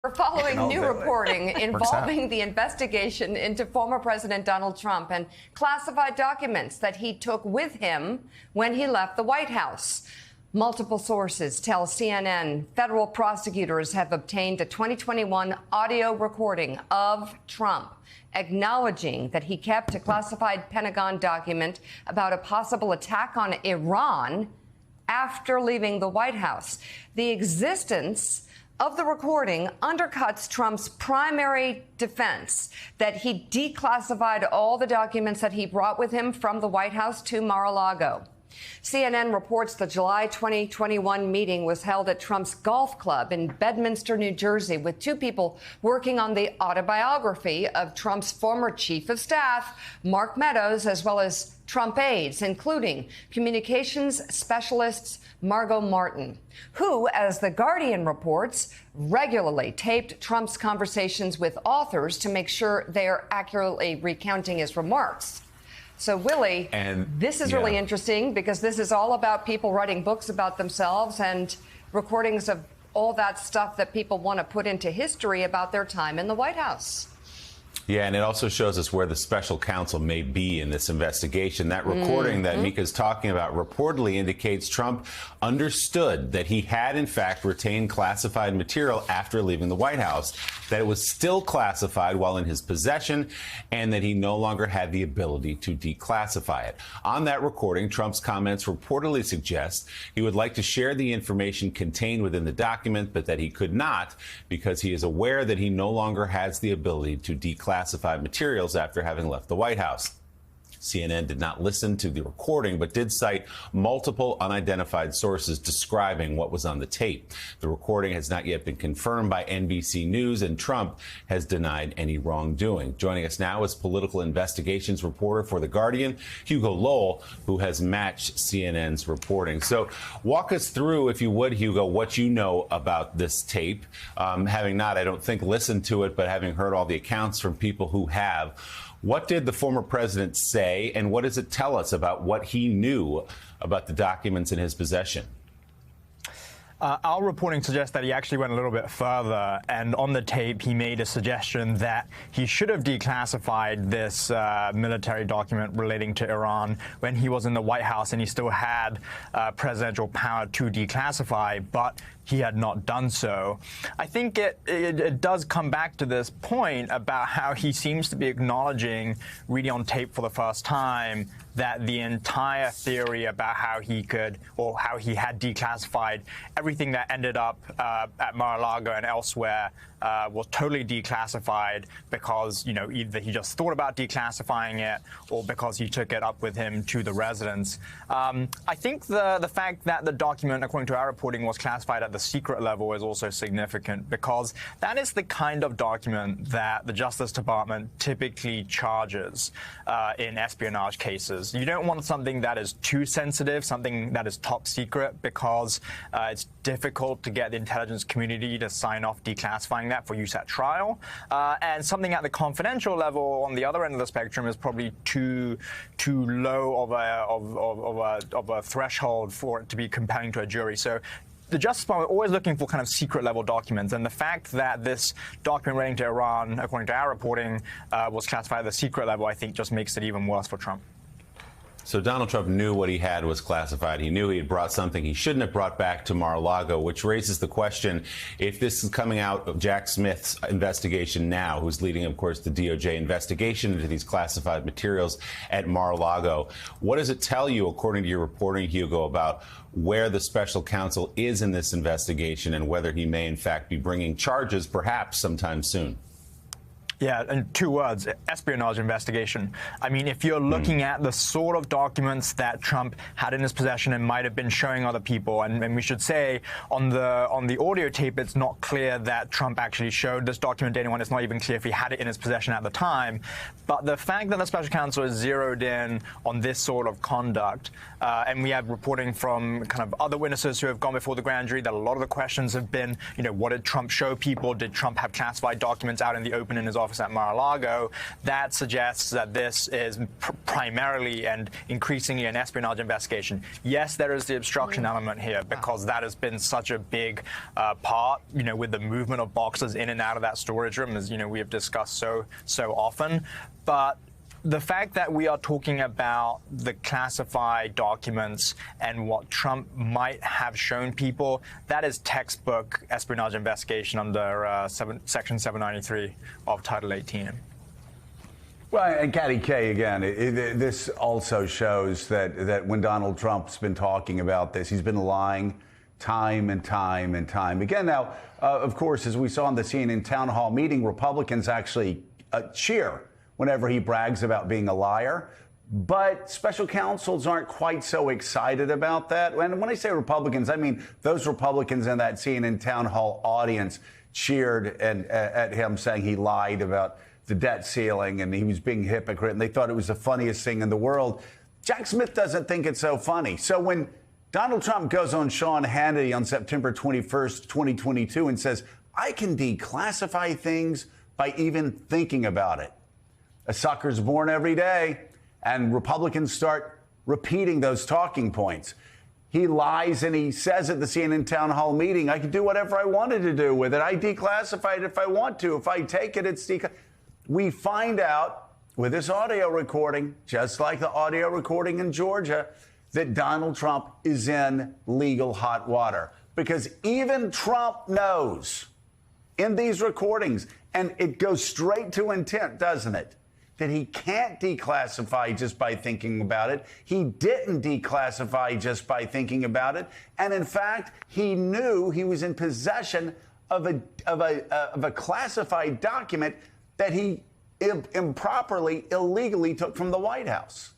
We're following new reporting involving the investigation into former President Donald Trump and classified documents that he took with him when he left the White House. Multiple sources tell CNN federal prosecutors have obtained a 2021 audio recording of Trump acknowledging that he kept a classified Pentagon document about a possible attack on Iran after leaving the White House. The existence of the recording undercuts Trump's primary defense that he declassified all the documents that he brought with him from the White House to Mar-a-Lago. CNN reports the July 2021 meeting was held at Trump's golf club in Bedminster, New Jersey, with two people working on the autobiography of Trump's former chief of staff, Mark Meadows, as well as Trump aides, including communications specialists Margot Martin, who, as The Guardian reports, regularly taped Trump's conversations with authors to make sure they're accurately recounting his remarks. So, Willie, this is really interesting because this is all about people writing books about themselves and recordings of all that stuff that people want to put into history about their time in the White House. Yeah, and it also shows us where the special counsel may be in this investigation. That recording that Mika's talking about reportedly indicates Trump understood that he had, in fact, retained classified material after leaving the White House, that it was still classified while in his possession, and that he no longer had the ability to declassify it. On that recording, Trump's comments reportedly suggest he would like to share the information contained within the document, but that he could not because he is aware that he no longer has the ability to declassify materials after having left the White House. CNN did not listen to the recording, but did cite multiple unidentified sources describing what was on the tape. The recording has not yet been confirmed by NBC News, and Trump has denied any wrongdoing. Joining us now is political investigations reporter for The Guardian, Hugo Lowell, who has matched CNN's reporting. So walk us through, if you would, Hugo, what you know about this tape, having not, I don't think, listened to it, but having heard all the accounts from people who have. What did the former president say, and what does it tell us about what he knew about the documents in his possession? Our reporting suggests that he actually went a little bit further, and on the tape he made a suggestion that he should have declassified this military document relating to Iran when he was in the White House and he still had presidential power to declassify, but he had not done so. I think it does come back to this point about how he seems to be acknowledging, reading on tape for the first time, that the entire theory about how he could, or how he had declassified everything that ended up at Mar-a-Lago and elsewhere was totally declassified because, you know, either he just thought about declassifying it or because he took it up with him to the residence. I think the fact that the document, according to our reporting, was classified at the secret level is also significant because that is the kind of document that the Justice Department typically charges in espionage cases. You don't want something that is too sensitive, something that is top secret, because it's difficult to get the intelligence community to sign off declassifying that for use at trial. And something at the confidential level on the other end of the spectrum is probably too low of a threshold for it to be compelling to a jury. So the Justice Department is always looking for kind of secret level documents, and the fact that this document relating to Iran, according to our reporting, was classified at the secret level, I think just makes it even worse for Trump. So Donald Trump knew what he had was classified. He knew he had brought something he shouldn't have brought back to Mar-a-Lago, which raises the question, if this is coming out of Jack Smith's investigation now, who's leading, of course, the DOJ investigation into these classified materials at Mar-a-Lago, what does it tell you, according to your reporting, Hugo, about where the special counsel is in this investigation and whether he may, in fact, be bringing charges perhaps sometime soon? Yeah, and two words, espionage investigation. I mean, if you're looking at the sort of documents that Trump had in his possession and might have been showing other people, and we should say on the audio tape, it's not clear that Trump actually showed this document to anyone. It's not even clear if he had it in his possession at the time. But the fact that the special counsel is zeroed in on this sort of conduct, and we have reporting from kind of other witnesses who have gone before the grand jury that a lot of the questions have been, you know, what did Trump show people? Did Trump have classified documents out in the open in his office? office at Mar-a-Lago, that suggests that this is primarily and increasingly an espionage investigation. Yes, there is the obstruction element here because that has been such a big part, with the movement of boxes in and out of that storage room, as we have discussed so often. But the fact that we are talking about the classified documents and what Trump might have shown people, that is textbook espionage investigation under Section 793 of Title 18. Well, and Katty Kay, again, this also shows that when Donald Trump's been talking about this, he's been lying time and time and time again. Now, of course, as we saw in the CNN town hall meeting, Republicans actually cheer whenever he brags about being a liar. But special counsels aren't quite so excited about that. And when I say Republicans, I mean those Republicans in that CNN town hall audience cheered at him saying he lied about the debt ceiling and he was being a hypocrite, and they thought it was the funniest thing in the world. Jack Smith doesn't think it's so funny. So when Donald Trump goes on Sean Hannity on September 21st, 2022 and says, I can declassify things by even thinking about it. A sucker's born every day, and Republicans start repeating those talking points. He lies and he says at the CNN town hall meeting, I can do whatever I wanted to do with it. I declassify it if I want to. If I take it, it's declassified. We find out with this audio recording, just like the audio recording in Georgia, that Donald Trump is in legal hot water. Because even Trump knows in these recordings, and it goes straight to intent, doesn't it? That he can't declassify just by thinking about it. He didn't declassify just by thinking about it. And in fact, he knew he was in possession of a classified document that he improperly, illegally took from the White House.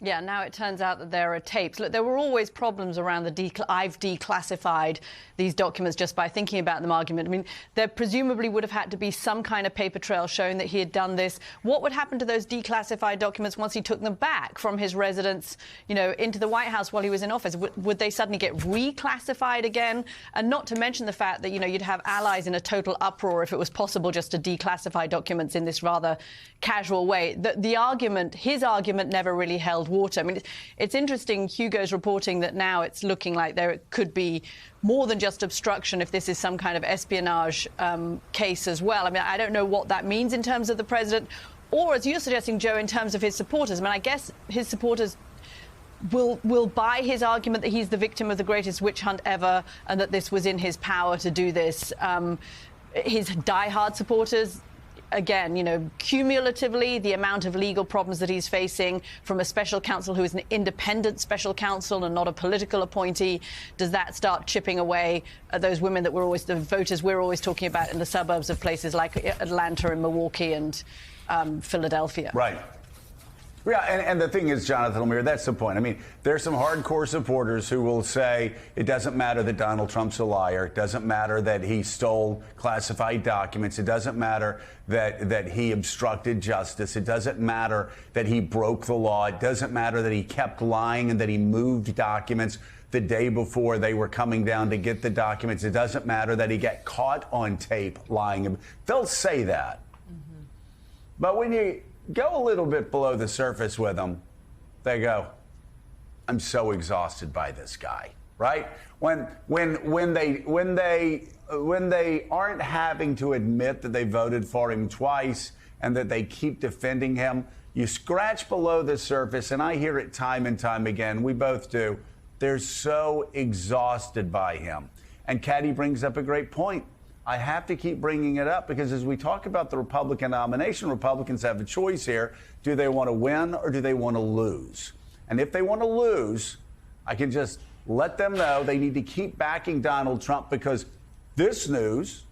Yeah, now it turns out that there are tapes. Look, there were always problems around I've declassified these documents just by thinking about them argument. I mean, there presumably would have had to be some kind of paper trail showing that he had done this. What would happen to those declassified documents once he took them back from his residence, into the White House while he was in office? Would they suddenly get reclassified again? And not to mention the fact that, you'd have allies in a total uproar if it was possible just to declassify documents in this rather casual way. His argument never really held water. I mean, it's interesting. Hugo's reporting that now it's looking like there could be more than just obstruction if this is some kind of espionage case as well. I mean, I don't know what that means in terms of the president, or as you're suggesting, Joe, in terms of his supporters. I mean, I guess his supporters will buy his argument that he's the victim of the greatest witch hunt ever and that this was in his power to do this. His diehard supporters, again, cumulatively, the amount of legal problems that he's facing from a special counsel who is an independent special counsel and not a political appointee, does that start chipping away at those women that the voters we're always talking about in the suburbs of places like Atlanta and Milwaukee and Philadelphia? Right. Yeah, and the thing is, Jonathan Lemire, that's the point. I mean, there's some hardcore supporters who will say it doesn't matter that Donald Trump's a liar. It doesn't matter that he stole classified documents. It doesn't matter that he obstructed justice. It doesn't matter that he broke the law. It doesn't matter that he kept lying and that he moved documents the day before they were coming down to get the documents. It doesn't matter that he got caught on tape lying. They'll say that. Mm-hmm. But when you go a little bit below the surface with them, they go, I'm so exhausted by this guy, right? When they aren't having to admit that they voted for him twice and that they keep defending him, you scratch below the surface, and I hear it time and time again, we both do, they're so exhausted by him. And Katty brings up a great point. I have to keep bringing it up because as we talk about the Republican nomination, Republicans have a choice here. Do they want to win or do they want to lose? And if they want to lose, I can just let them know they need to keep backing Donald Trump because this news,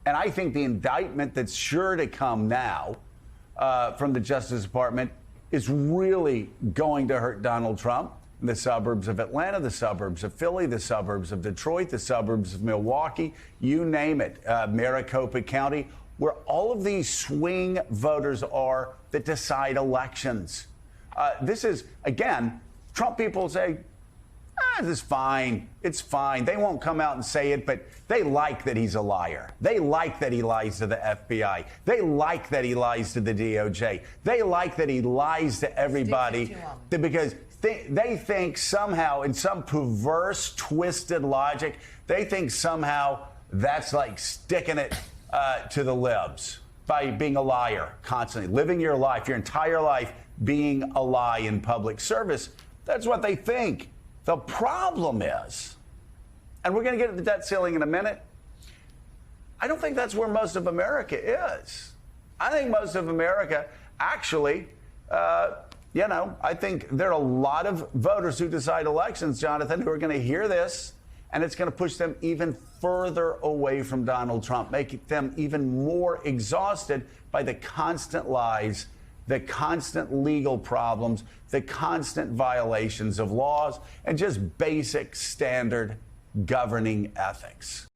and I think the indictment that's sure to come now from the Justice Department is really going to hurt Donald Trump. The suburbs of Atlanta, the suburbs of Philly, the suburbs of Detroit, the suburbs of Milwaukee, you name it, Maricopa County, where all of these swing voters are that decide elections. This is, again, Trump people say, This is fine. It's fine. They won't come out and say it, but they like that he's a liar. They like that he lies to the FBI. They like that he lies to the DOJ. They like that he lies to everybody because they think somehow, in some perverse, twisted logic, they think somehow that's like sticking it to the libs by being a liar constantly, living your life, your entire life being a lie in public service. That's what they think. The problem is, and we're going to get to the debt ceiling in a minute, I don't think that's where most of America is. I think most of America actually, I think there are a lot of voters who decide elections, Jonathan, who are going to hear this, and it's going to push them even further away from Donald Trump, making them even more exhausted by the constant lies, the constant legal problems, the constant violations of laws, and just basic standard governing ethics.